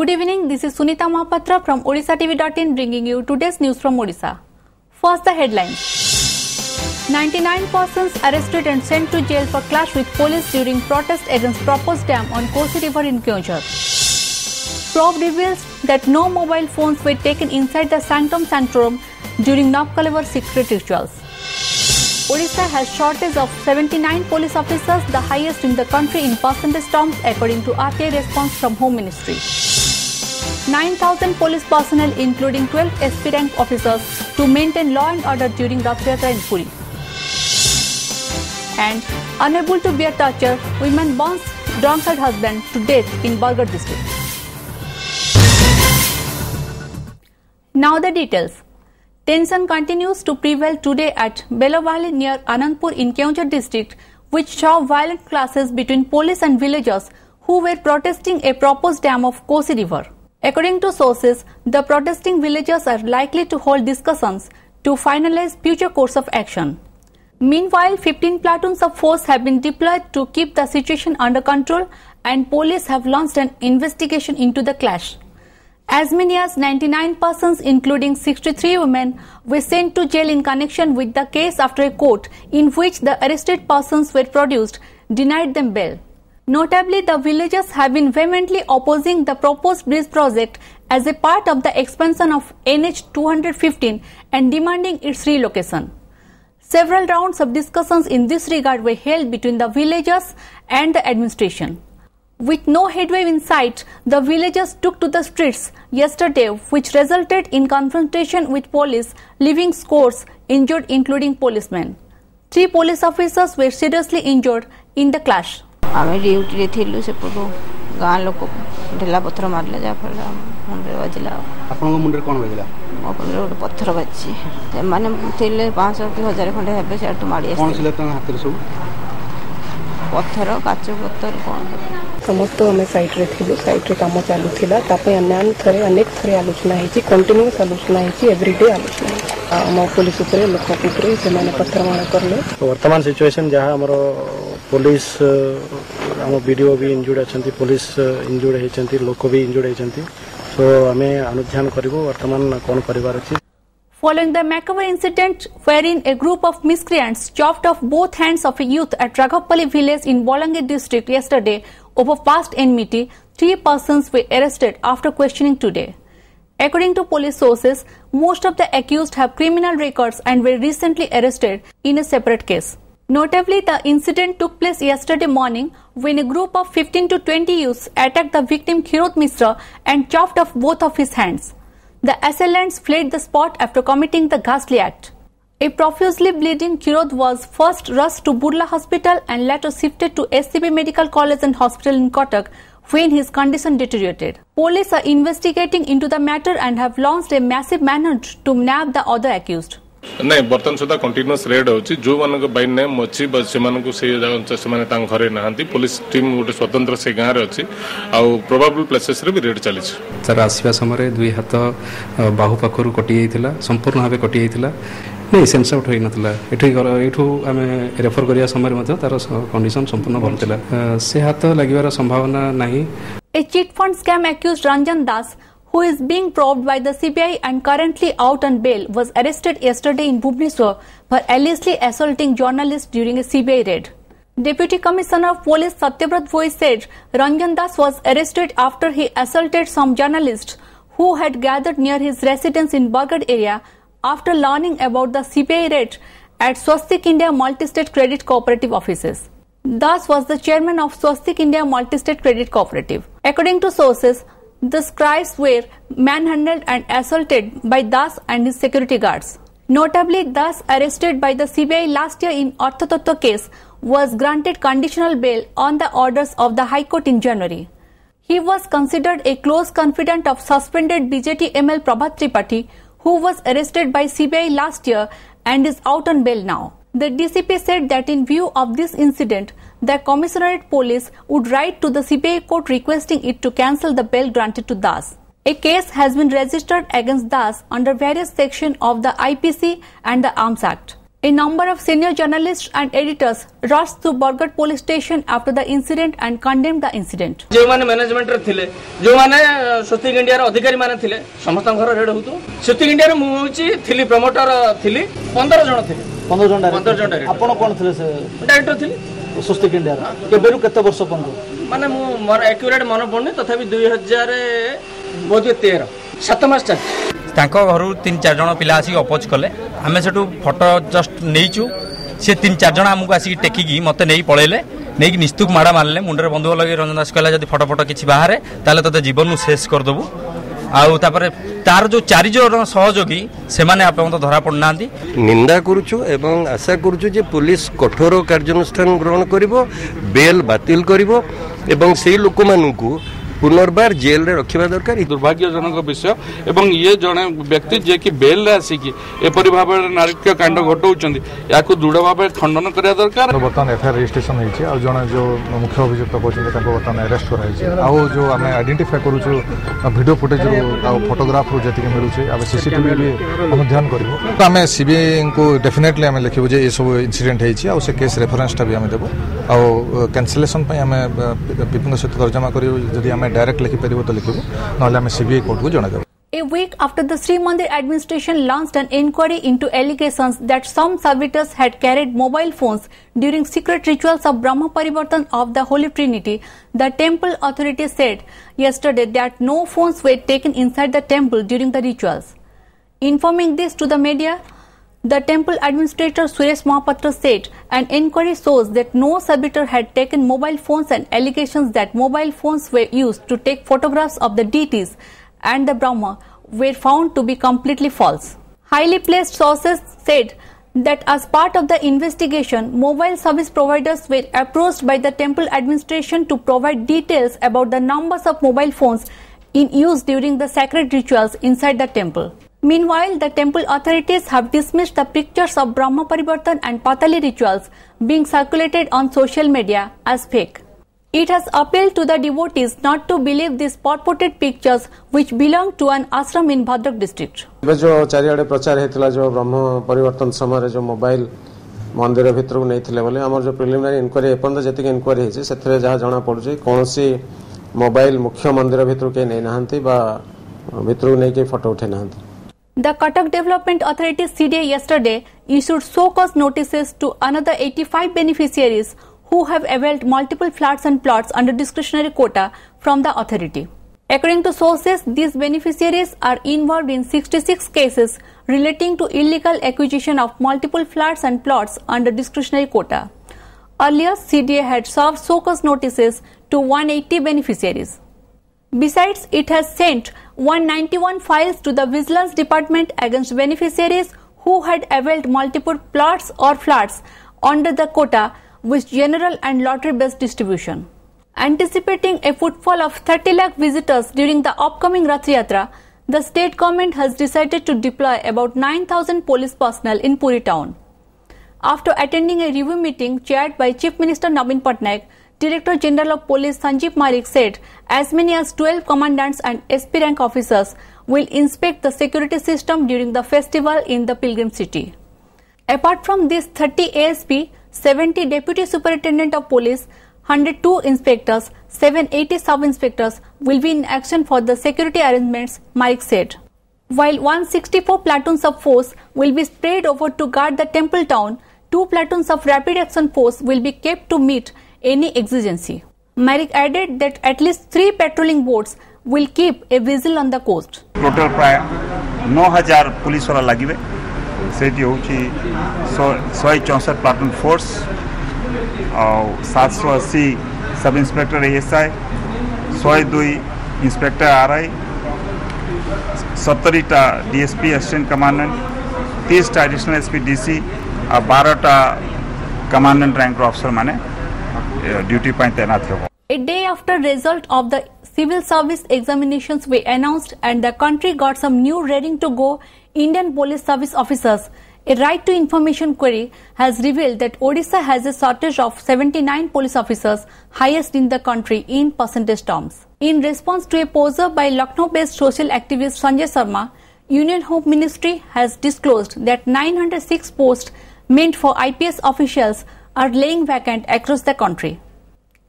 Good evening, this is Sunita Mahapatra from OdishaTV.in bringing you today's news from Odisha. First, the headlines. 99 persons arrested and sent to jail for clash with police during protest against proposed dam on Kosi River in Keonjhar. Probe reveals that no mobile phones were taken inside the Sanctum Sanctorum during Navkalevar secret rituals. Odisha has shortage of 79 police officers, the highest in the country in percentage terms according to RTI response from Home Ministry. 9,000 police personnel including 12 SP rank officers to maintain law and order during Rath Yatra in Puri. And unable to bear torture, woman burns drunkard husband to death in Bargarh district. Now the details. Tension continues to prevail today at Belovali near Anandpur in Keonjhar district, which saw violent clashes between police and villagers who were protesting a proposed dam of Kosi River. According to sources, the protesting villagers are likely to hold discussions to finalize future course of action. Meanwhile, 15 platoons of force have been deployed to keep the situation under control, and police have launched an investigation into the clash. As many as 99 persons, including 63 women, were sent to jail in connection with the case after a court in which the arrested persons were produced denied them bail. Notably, the villagers have been vehemently opposing the proposed bridge project as a part of the expansion of NH 215 and demanding its relocation. Several rounds of discussions in this regard were held between the villagers and the administration. With no headway in sight, the villagers took to the streets yesterday, which resulted in confrontation with police, leaving scores injured including policemen. 3 police officers were seriously injured in the clash. आमे duty रे थिलु से पुरो गां लोक ढेला पत्थर मारले जा फल मुंडे बाजिला आपन को मुंडे कोन बाजिला अपन रे पत्थर बाजी ते माने थिले 500 की 1000 खंडे हेबे से टू माडी कोन सिले त हाथ रे सब पत्थर काचो पत्थर कोन समस्त हमें साइट रे थिलु साइट रे काम चालू थिला तापे अनेक थरे आलोचना हेची कंटीन्यूअस आलोचना हेची एवरीडे आलोचना हम पुलिस ऊपर लोक ऊपर से माने पत्थर मार करले वर्तमान सिचुएशन जहां हमरो पुलिस हम वीडियो भी इंजुर्ड अछंती पुलिस इंजुर्ड हेचंती लोक भी इंजुर्ड हेचंती सो हमें अनुध्यान करबो वर्तमान कोन परिवार अछि. Following the macabre incident wherein a group of miscreants chopped off both hands of a youth at Raghavpalli village in Bolangir district yesterday over past enmity, 3 persons were arrested after questioning today. According to police sources, most of the accused have criminal records and were recently arrested in a separate case. Notably, the incident took place yesterday morning when a group of 15 to 20 youths attacked the victim Khirot Mishra and chopped off both of his hands. The assailants fled the spot after committing the ghastly act. A profusely bleeding Khirot was first rushed to Burla Hospital and later shifted to SCB Medical College and Hospital in Kotak when his condition deteriorated. Police are investigating into the matter and have launched a massive manhunt to nab the other accused. नहीं बर्तन सुधा continuous red होची जो मानको by name अछि बस से मानको से माने तां घरे नाहंती पुलिस टीम गोटे स्वतंत्र से गां रे अछि आ प्रोबेबल प्लेसेस रे भी रेड चली छ. सर आसीबा समय दुई हाथ बाहु पाखरु कटि जाइतिला संपूर्ण भाबे कटि जाइतिला नहीं सेंस आउट होई नतला एठू आमे रेफर करिया समय मध्ये तार कंडीशन संपूर्ण भलतिला से हाथ लागिवार संभावना नाही. A cheat fund scam accused Ranjan Das, who is being probed by the CBI and currently out on bail, was arrested yesterday in Bhubaneswar for allegedly assaulting journalists during a CBI raid. Deputy Commissioner of Police Satyabrat Voi said Ranjan Das was arrested after he assaulted some journalists who had gathered near his residence in Bargarh area after learning about the CBI raid at Swastik India Multi-State Credit Cooperative offices. Das was the chairman of Swastik India Multi-State Credit Cooperative. According to sources, the scribes were manhandled and assaulted by Das and his security guards. Notably, Das, arrested by the CBI last year in Arthatattva case, was granted conditional bail on the orders of the High Court in January. He was considered a close confidant of suspended BJT ML Prabhat Tripathi, who was arrested by CBI last year and is out on bail now. The DCP said that in view of this incident, the Commissionerate Police would write to the CBI court requesting it to cancel the bail granted to Das. A case has been registered against Das under various sections of the IPC and the Arms Act. A number of senior journalists and editors rushed to Bargarh police station after the incident and condemned the incident. जो माने management रे थिले जो माने shooting India रो अधिकारी माने थिले समस्त घर रेड होतु शूटिंग इंडिया रे मु होची थिली प्रमोटर थिली 15 जण थिले 15 जण आपण कोन थिले से डायरेक्टर थिले शूटिंग इंडिया केबेरु केते वर्ष पंदो माने मु मोर एक्यूरेट मन पड़नी तथापि 2000 बोधे 13 7 मास चल तांको घरु 3-4 जण पिला आसी अपोज कले आमे सेटू फोटो जस्ट नेइचू से 3-4 जण हमकु आसी टेकी मते नेई पळेले नेई निस्तुक माडा मारले मुंडरे बंधु लगे रंजन दास कहला जदी फोटो फोटो किछि बाहरे ताले तते जीवन नु शेष कर दबु आउ तापरे तार जो 4 जण सहयोगी से माने आपण तो धरा पड़नांती निंदा करूछु एवं आशा करूछु जे पुलिस कठोर कार्यानुष्ठान ग्रहण करिवो बेल बातिल करिवो एवं सेही लोक मानकु पुनर्बार जेल रे रखिबा दरकार। दुर्भाग्यजनक विषय एवं ये जने व्यक्ति जे कि बेल रे आसिकी एपरि भाबे नारकीय कांड घटौचंदी याकु दृढ़ भाबे खंडन करिया दरकार। बर्तमान एफआईआर रजिस्ट्रेशन होईछि आ जने जो मुख्य अभियुक्त पछिन ताको बर्तमान अरेस्ट कराइछि आ जो हमें आइडेंटिफाई करूछु वीडियो फुटेज रो आ फोटोग्राफ रो जति मिलुछि आ सीसीटीवी भी हम ध्यान करबो तो हमें सीबीआई को डेफिनेटली हमें लिखिबो जे ए सब इंसिडेंट होईछि आ से केस रेफरेंस टा भी हमें देबो आ कैंसिलेशन पय हमें पिपिंग सहित तर्जमा करियो जदी हमें डायरेक्ट लिखि परिबो तो लिखिबो नले हमें सीबीआई कोर्ट को जणा देबो। A week after the Sri Mandir administration launched an inquiry into allegations that some servitors had carried mobile phones during secret rituals of Brahma Parivartan of the Holy Trinity, the temple authorities said yesterday that no phones were taken inside the temple during the rituals. Informing this to the media, the temple administrator Suresh Mahapatra said an inquiry shows that no servitor had taken mobile phones and allegations that mobile phones were used to take photographs of the deities and the Brahma were found to be completely false. Highly placed sources said that as part of the investigation, mobile service providers were approached by the temple administration to provide details about the numbers of mobile phones in use during the sacred rituals inside the temple. Meanwhile, the temple authorities have dismissed the pictures of Brahma Parivartan and Patali rituals being circulated on social media as fake. It has appealed to the devotees not to believe these purported pictures which belong to an ashram in Bhadrak district. जो चारिआडे प्रचार हेतला जो ब्रह्म परिवर्तन समय जो mobile मंदिर भितर को नैथिले बोले हमर जो प्रिलिमिनरी इंक्वायरी एपन जतिक इंक्वायरी हेछि सेथरे जहा जणा पडुछि कोनोसी मोबाइल मुख्य मंदिर भितर के नै नाहंती बा भितर नै के फोटो उठे नाहंती। The Cuttack Development Authority CDA yesterday issued so-cause notices to another 85 beneficiaries who have availed multiple flats and plots under discretionary quota from the authority. According to sources, these beneficiaries are involved in 66 cases relating to illegal acquisition of multiple flats and plots under discretionary quota. Earlier, CDA had served so-cause notices to 180 beneficiaries. Besides, it has sent 191 files to the Vigilance Department against beneficiaries who had availed multiple plots or flats under the quota with general and lottery-based distribution. Anticipating a footfall of 30 lakh visitors during the upcoming Rath Yatra, the state government has decided to deploy about 9,000 police personnel in Puri town. After attending a review meeting chaired by Chief Minister Naveen Patnaik, Director General of Police Sanjeev Marik said as many as 12 commandants and SP rank officers will inspect the security system during the festival in the pilgrim city. Apart from these 30 ASP, 70 Deputy Superintendent of Police, 102 inspectors, 780 sub-inspectors will be in action for the security arrangements, Marik said. While 164 platoons of force will be spread over to guard the temple town, 2 platoons of rapid action force will be kept to meet any exigency. Marik added that at least 3 patrolling boats will keep a vigil on the coast. Total प्राय 9000 police वाला लागिबे सेठी होची 164 platoon force और 780 sub inspector ASI 102 inspector RI 70 टा DSP assistant commandant 30 टा additional SP DC और 12 टा commandant rank officer माने duty पर तैनात हो. A day after result of the civil service examinations were announced and the country got some new raring to go Indian police service officers, a right to information query has revealed that Odisha has a shortage of 79 police officers, highest in the country in percentage terms. In response to a poser by Lucknow-based social activist Sanjay Sharma, Union Home Ministry has disclosed that 906 posts meant for IPS officials are laying vacant across the country.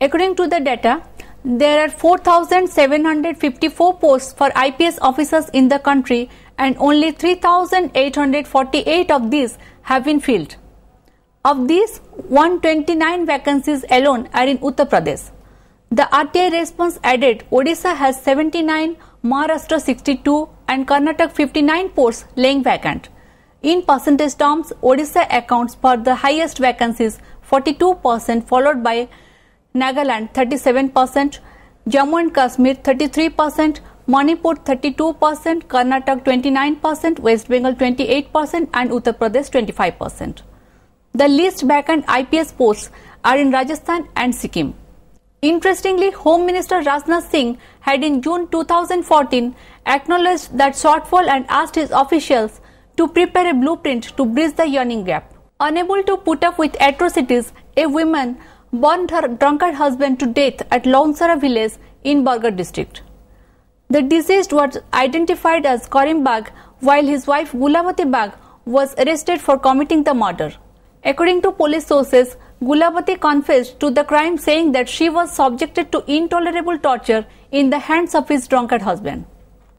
According to the data, there are 4,754 posts for IPS officers in the country and only 3,848 of these have been filled. Of these, 129 vacancies alone are in Uttar Pradesh. The RTI response added Odisha has 79, Maharashtra 62 and Karnataka 59 posts laying vacant. In percentage terms, Odisha accounts for the highest vacancies 42%, followed by Nagaland 37%, Jammu and Kashmir 33%, Manipur 32%, Karnataka 29%, West Bengal 28% and Uttar Pradesh 25%. The least vacant IPS posts are in Rajasthan and Sikkim. Interestingly, Home Minister Rajnath Singh had in June 2014 acknowledged that shortfall and asked his officials to prepare a blueprint to bridge the yawning gap. Unable to put up with atrocities, a woman burned her drunkard husband to death at Launsara village in Bargarh district. The deceased was identified as Karim Bag, while his wife Gulabati Bag was arrested for committing the murder. According to police sources, Gulabati confessed to the crime, saying that she was subjected to intolerable torture in the hands of his drunkard husband.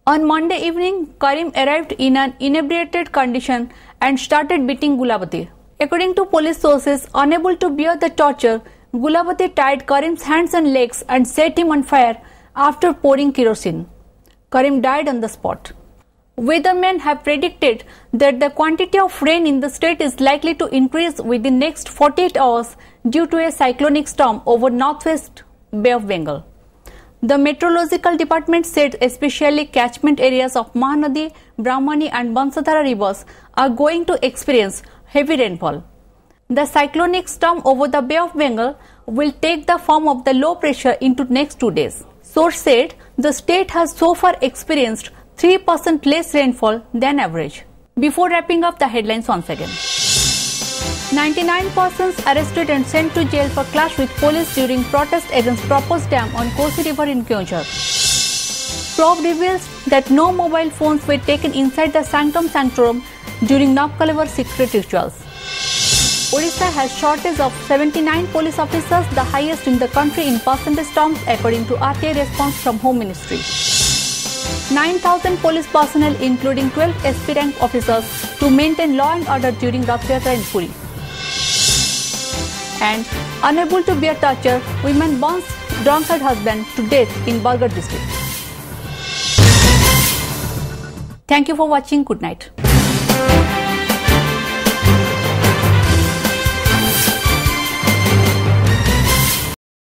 On Monday evening, Karim arrived in an inebriated condition and started beating Gulabati. According to police sources, unable to bear the torture, Gulabati tied Karim's hands and legs and set him on fire after pouring kerosene. Karim died on the spot. Weathermen have predicted that the quantity of rain in the state is likely to increase within next 48 hours due to a cyclonic storm over northwest Bay of Bengal. The meteorological department said especially catchment areas of Mahanadi, Brahmani and Bansadhara rivers are going to experience heavy rainfall. The cyclonic storm over the Bay of Bengal will take the form of the low pressure into next 2 days. Source said the state has so far experienced 3% less rainfall than average. Before wrapping up the headlines once again. 99 persons arrested and sent to jail for clash with police during protest against proposed dam on Kosi River in Keonjhar. Probe reveals that no mobile phones were taken inside the Sanctum Sanctorum during Navkalevar secret rituals. Odisha has shortage of 79 police officers, the highest in the country in percentage terms according to RTI response from Home Ministry. 9,000 police personnel including 12 SP rank officers to maintain law and order during Rath Yatra in Puri. And unable to bear torture, woman burns drunkard husband to death in Bargarh district. Thank you for watching. Good night.